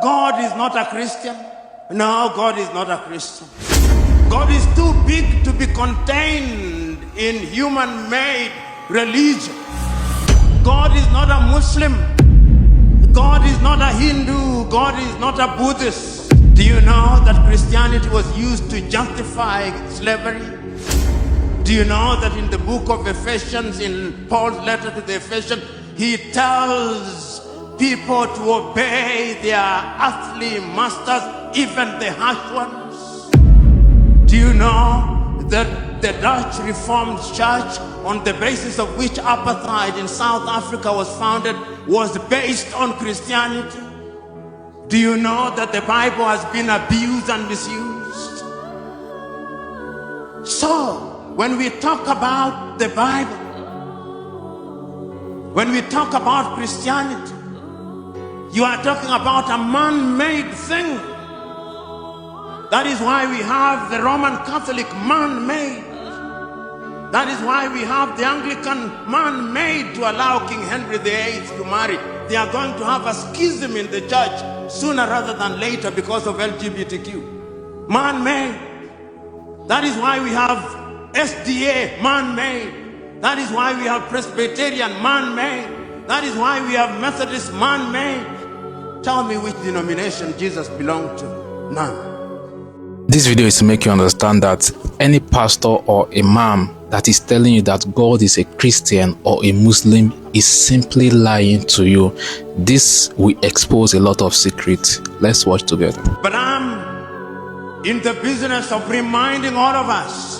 God is not a Christian. No, God is not a Christian. God is too big to be contained in human-made religion. God is not a Muslim. God is not a Hindu. God is not a Buddhist. Do you know that Christianity was used to justify slavery? Do you know that in the book of Ephesians, in Paul's letter to the Ephesians, he tells people to obey their earthly masters, even the harsh ones? Do you know that the Dutch Reformed Church, on the basis of which apartheid in South Africa was founded, was based on Christianity? Do you know that the Bible has been abused and misused? So, when we talk about the Bible, when we talk about Christianity, you are talking about a man-made thing. That is why we have the Roman Catholic man-made. That is why we have the Anglican man-made to allow King Henry VIII to marry. They are going to have a schism in the church sooner rather than later because of LGBTQ. Man-made. That is why we have SDA, man-made. That is why we have Presbyterian, man-made. That is why we have Methodist, man-made. Tell me which denomination Jesus belonged to. None. This video is to make you understand that any pastor or imam that is telling you that God is a Christian or a Muslim is simply lying to you. This will expose a lot of secrets. Let's watch together. But I'm in the business of reminding all of us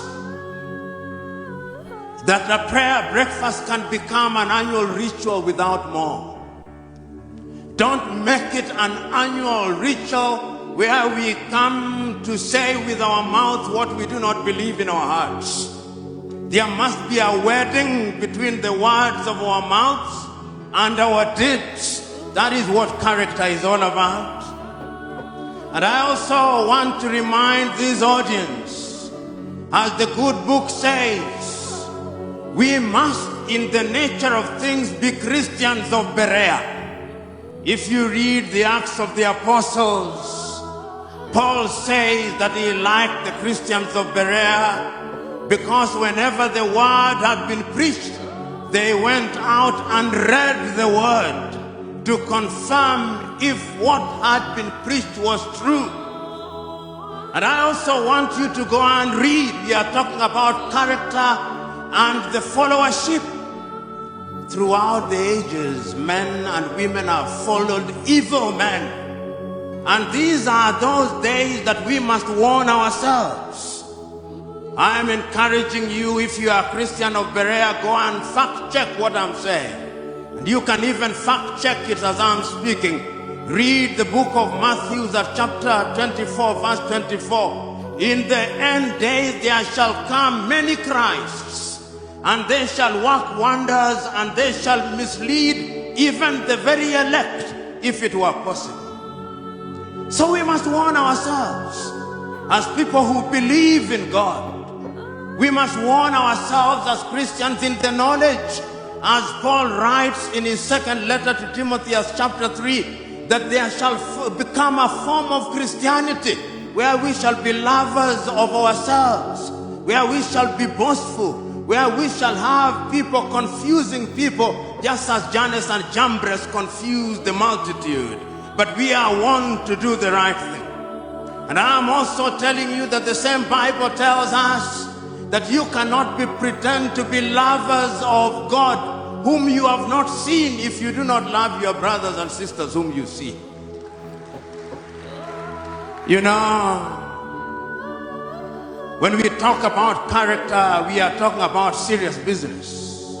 that a prayer breakfast can become an annual ritual without more. Don't make it an annual ritual where we come to say with our mouth what we do not believe in our hearts. There must be a wedding between the words of our mouths and our deeds. That is what character is all about. And I also want to remind this audience, as the good book says, we must, in the nature of things, be Christians of Berea. If you read the Acts of the Apostles, Paul says that he liked the Christians of Berea because whenever the word had been preached, they went out and read the word to confirm if what had been preached was true. And I also want you to go and read. We are talking about character and the followership. Throughout the ages, men and women have followed evil men. And these are those days that we must warn ourselves. I am encouraging you, if you are a Christian of Berea, go and fact check what I'm saying. And you can even fact check it as I'm speaking. Read the book of Matthew, chapter 24, verse 24. In the end days there shall come many Christs, and they shall work wonders, and they shall mislead even the very elect, if it were possible. So we must warn ourselves as people who believe in God. We must warn ourselves as Christians in the knowledge, as Paul writes in his second letter to Timothy, chapter 3, that there shall become a form of Christianity where we shall be lovers of ourselves, where we shall be boastful, where we shall have people confusing people, just as Jannes and Jambres confused the multitude. But we are warned to do the right thing. And I'm also telling you that the same Bible tells us that you cannot pretend to be lovers of God whom you have not seen if you do not love your brothers and sisters whom you see. You know, when we talk about character, we are talking about serious business.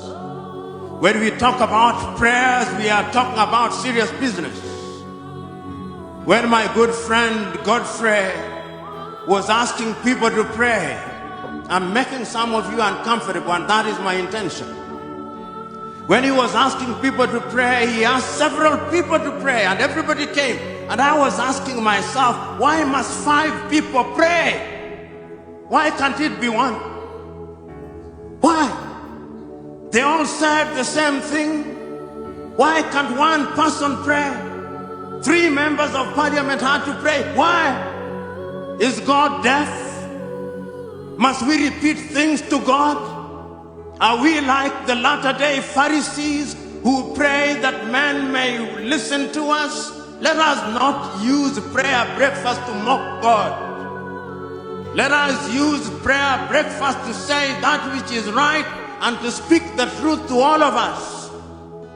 When we talk about prayers, we are talking about serious business. When my good friend Godfrey was asking people to pray, I'm making some of you uncomfortable, and that is my intention. When he was asking people to pray, he asked several people to pray, and everybody came. And I was asking myself, why must 5 people pray? Why can't it be 1? Why? They all said the same thing. Why can't one person pray? 3 members of parliament had to pray. Why? Is God deaf? Must we repeat things to God? Are we like the latter-day Pharisees who pray that men may listen to us? Let us not use prayer breakfast to mock God. Let us use prayer breakfast to say that which is right and to speak the truth to all of us.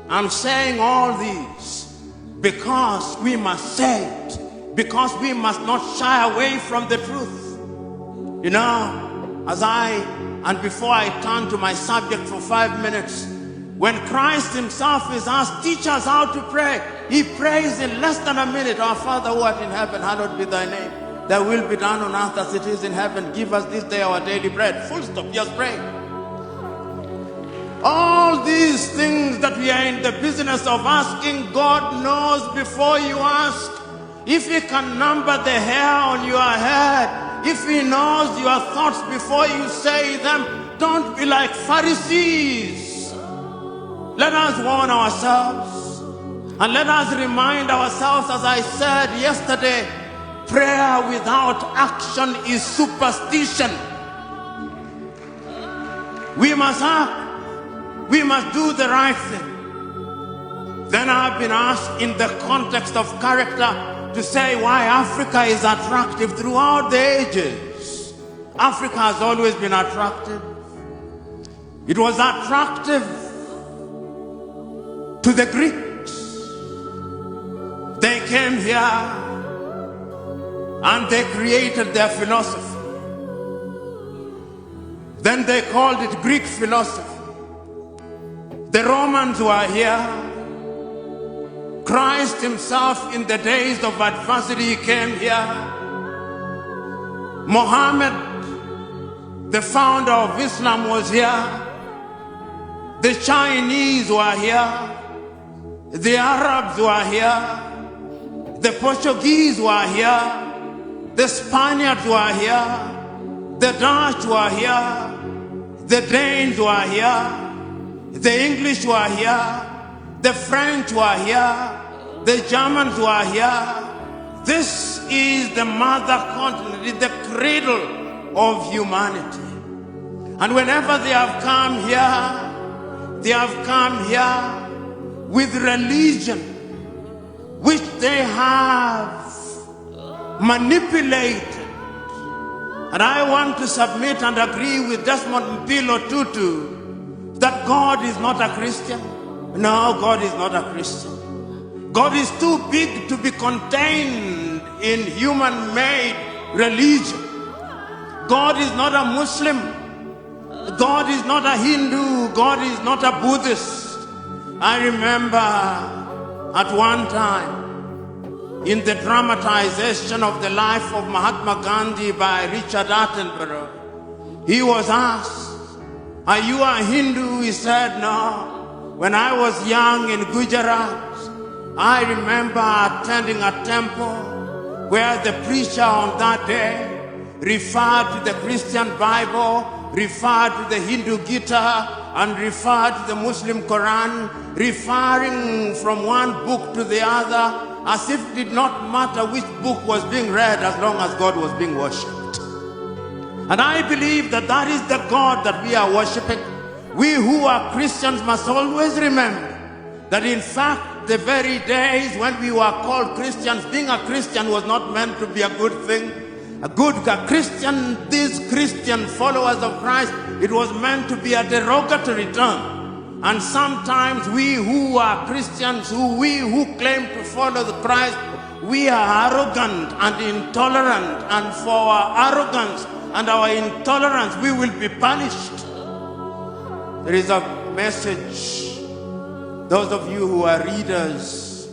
I'm saying all these because we must say it, because we must not shy away from the truth. You know, before I turn to my subject for 5 minutes, when Christ himself is asked, teach us how to pray, he prays in less than a minute. Our Father who art in heaven, hallowed be thy name. Thy will be done on earth as it is in heaven. Give us this day our daily bread. Full stop, just pray. All these things that we are in the business of asking, God knows before you ask. If he can number the hair on your head, if he knows your thoughts before you say them, don't be like Pharisees. Let us warn ourselves and let us remind ourselves, as I said yesterday, prayer without action is superstition. We must act. We must do the right thing. Then I've been asked in the context of character to say why Africa is attractive throughout the ages. Africa has always been attractive. It was attractive to the Greeks. They came here and they created their philosophy. Then they called it Greek philosophy. The Romans were here. Christ himself in the days of adversity came here. Muhammad, the founder of Islam, was here. The Chinese were here. The Arabs were here. The Portuguese were here. The Spaniards were here. The Dutch were here. The Danes were here. The English were here. The French were here. The Germans were here. This is the mother continent, it's the cradle of humanity. And whenever they have come here with religion, which they have manipulated. And I want to submit and agree with Desmond Mpilo Tutu that God is not a Christian. No, God is not a Christian. God is too big to be contained in human-made religion. God is not a Muslim. God is not a Hindu. God is not a Buddhist. I remember at one time in the dramatization of the life of Mahatma Gandhi by Richard Attenborough, he was asked, are you a Hindu? He said, no. When I was young in Gujarat, I remember attending a temple where the preacher on that day referred to the Christian Bible, referred to the Hindu Gita, and referred to the Muslim Quran, referring from one book to the other, as if it did not matter which book was being read as long as God was being worshipped. And I believe that that is the God that we are worshipping. We who are Christians must always remember that in fact the very days when we were called Christians, being a Christian was not meant to be a good thing. A Christian, these Christian followers of Christ, it was meant to be a derogatory term. And sometimes we who are Christians, we who claim to follow the Christ, we are arrogant and intolerant, and for our arrogance and our intolerance we will be punished. There is a message, those of you who are readers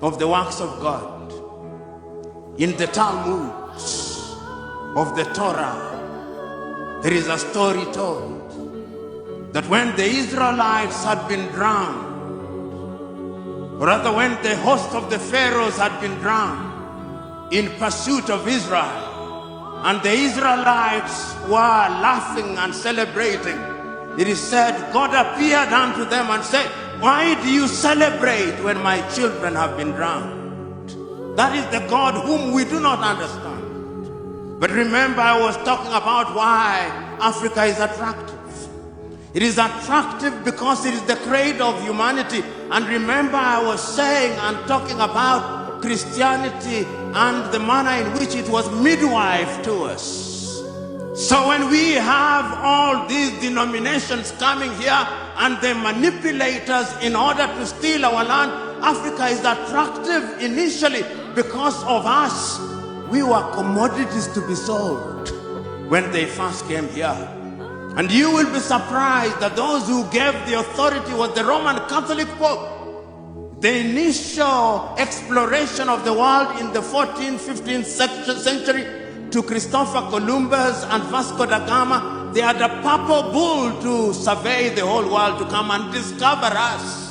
of the works of God, in the Talmud of the Torah, there is a story told that when the Israelites had been drowned, or rather when the host of the Pharaohs had been drowned in pursuit of Israel, and the Israelites were laughing and celebrating, it is said God appeared unto them and said, why do you celebrate when my children have been drowned? That is the God whom we do not understand. But remember, I was talking about why Africa is attractive. It is attractive because it is the cradle of humanity. And remember, I was saying and talking about Christianity and the manner in which it was midwife to us. So when we have all these denominations coming here and the manipulators in order to steal our land, Africa is attractive initially because of us. We were commodities to be sold when they first came here. And you will be surprised that those who gave the authority was the Roman Catholic Pope. The initial exploration of the world in the 14th, 15th century to Christopher Columbus and Vasco da Gama, they had a papal bull to survey the whole world, to come and discover us.